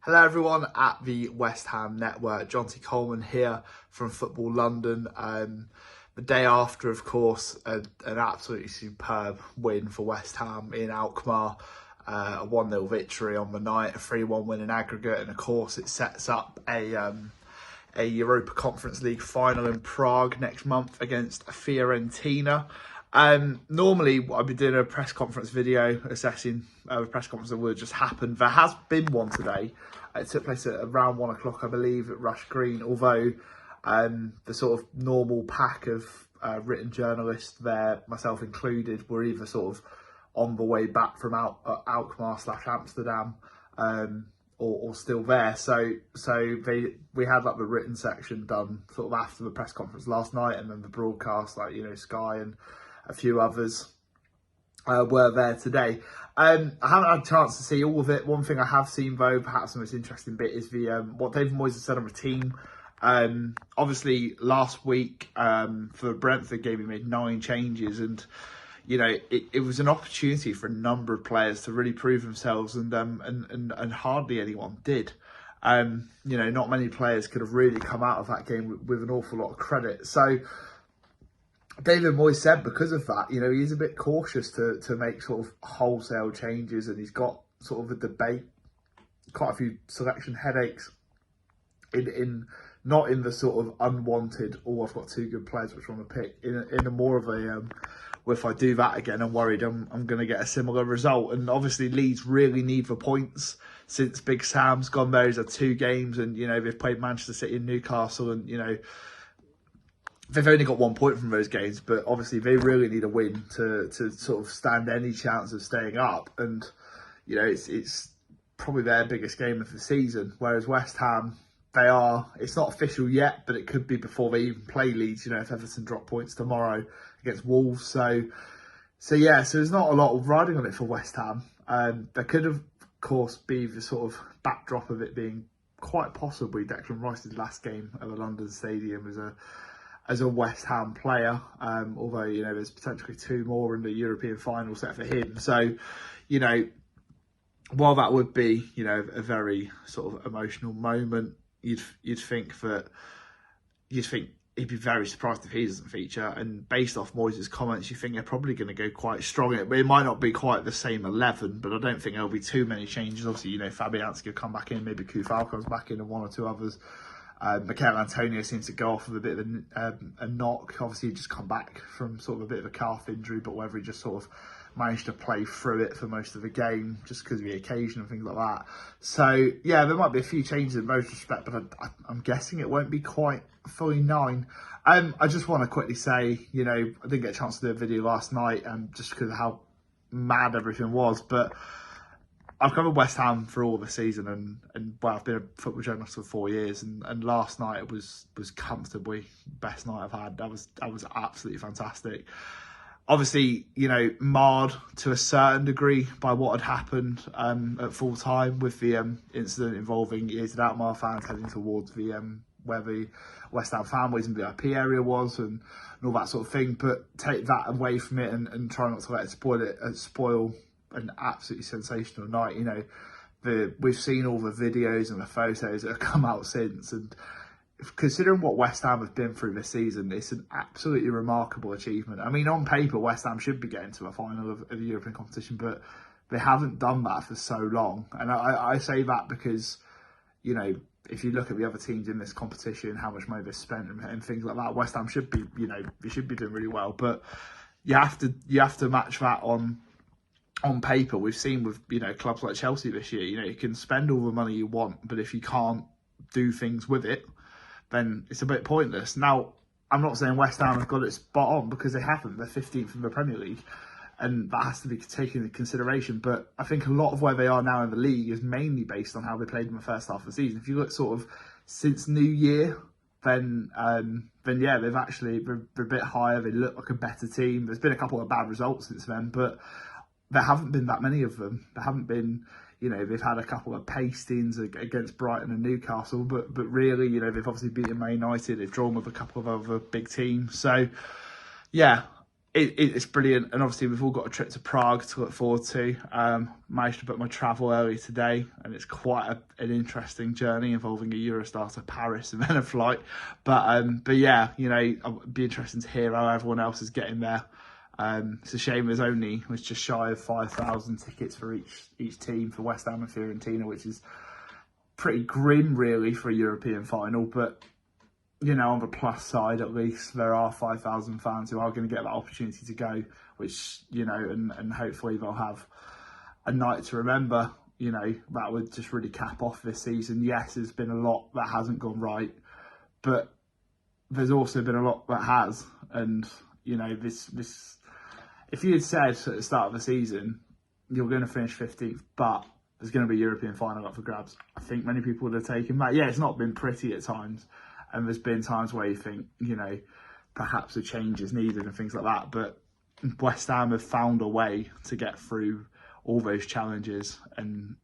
Hello everyone at the West Ham Network. John T. Coleman here from Football London. The day after, of course, an absolutely superb win for West Ham in Alkmaar. A 1-0 victory on the night, a 3-1 win in aggregate, and of course it sets up a Europa Conference League final in Prague next month against Fiorentina. Normally I'd be doing a press conference video assessing a press conference that would have just happened. There has been one today. It took place at around 1 o'clock, I believe, at Rush Green, although the sort of normal pack of written journalists there, myself included, were either sort of on the way back from Alkmaar/Amsterdam or still there. So we had like the written section done sort of after the press conference last night, and then the broadcast, like, you know, Sky and a few others were there today. I haven't had a chance to see all of it. One thing I have seen, though, perhaps the most interesting bit, is the what David Moyes has said on the team. Obviously, last week for the Brentford game, he made 9 changes, and you know it was an opportunity for a number of players to really prove themselves, and hardly anyone did. You know, not many players could have really come out of that game with an awful lot of credit. So David Moyes said because of that, you know, he's a bit cautious to make sort of wholesale changes, and he's got sort of a debate, quite a few selection headaches in not in the sort of unwanted, oh, I've got 2 good players which I want to pick, in a more of a, well, if I do that again, I'm worried I'm going to get a similar result. And obviously Leeds really need the points since Big Sam's gone there. He's had 2 games, and, you know, they've played Manchester City and Newcastle, and, you know, they've only got 1 point from those games, but obviously they really need a win to sort of stand any chance of staying up. And, you know, it's probably their biggest game of the season. Whereas West Ham, it's not official yet, but it could be before they even play Leeds, you know, if Everton drop points tomorrow against Wolves. So there's not a lot of riding on it for West Ham. There could, of course, be the sort of backdrop of it being quite possibly Declan Rice's last game at the London Stadium as a West Ham player, although, you know, there's potentially 2 more in the European final set for him. So, you know, while that would be, you know, a very sort of emotional moment, you'd think he'd be very surprised if he doesn't feature. And based off Moyes' comments, you think they're probably going to go quite strong. It might not be quite the same 11, but I don't think there'll be too many changes. Obviously, you know, Fabianski will come back in, maybe Kufal comes back in, and 1 or 2 others. Mikel Antonio seems to go off with a bit of a knock. Obviously, he just come back from sort of a bit of a calf injury, but whether he just sort of managed to play through it for most of the game just because of the occasion and things like that. So, yeah, there might be a few changes in most respect, but I'm guessing it won't be quite fully 9. I just want to quickly say, you know, I didn't get a chance to do a video last night, just because of how mad everything was, but I've covered West Ham for all the season, and well, I've been a football journalist for 4 years, and last night was comfortably the best night I've had. That was absolutely fantastic. Obviously, you know, marred to a certain degree by what had happened at full time with the incident involving Leeds Utd Alkmaar fans heading towards the where the West Ham fanways and VIP area was, and all that sort of thing. But take that away from it and try not to let it spoil an absolutely sensational night. You know, we've seen all the videos and the photos that have come out since, and considering what West Ham have been through this season, it's an absolutely remarkable achievement. I mean, on paper, West Ham should be getting to a final of the European competition, but they haven't done that for so long. And I say that because, you know, if you look at the other teams in this competition, how much money they've spent and things like that, West Ham should be, you know, they should be doing really well. But you have to match that on paper. We've seen with, you know, clubs like Chelsea this year, you know, you can spend all the money you want, but if you can't do things with it, then it's a bit pointless. Now, I'm not saying West Ham have got it spot on, because they haven't. They're 15th in the Premier League, and that has to be taken into consideration. But I think a lot of where they are now in the league is mainly based on how they played in the first half of the season. If you look sort of since New Year, then yeah, they're a bit higher. They look like a better team. There's been a couple of bad results since then, but there haven't been that many of them. There haven't been, you know, they've had a couple of pastings against Brighton and Newcastle, but really, you know, they've obviously beaten Man United. They've drawn with a couple of other big teams. So, yeah, it's brilliant, and obviously we've all got a trip to Prague to look forward to. Managed to book my travel early today, and it's quite an interesting journey involving a Eurostar to Paris and then a flight. But yeah, you know, it'd be interesting to hear how everyone else is getting there. It's a shame was just shy of 5,000 tickets for each team for West Ham and Fiorentina, which is pretty grim really for a European final, but you know, on the plus side, at least there are 5,000 fans who are going to get that opportunity to go, which, you know, and hopefully they'll have a night to remember. You know, that would just really cap off this season. Yes, there's been a lot that hasn't gone right, but there's also been a lot that has. And, you know, this if you had said at the start of the season, you're going to finish 15th, but there's going to be a European final up for grabs, I think many people would have taken that. Yeah, it's not been pretty at times. And there's been times where you think, you know, perhaps a change is needed and things like that. But West Ham have found a way to get through all those challenges. And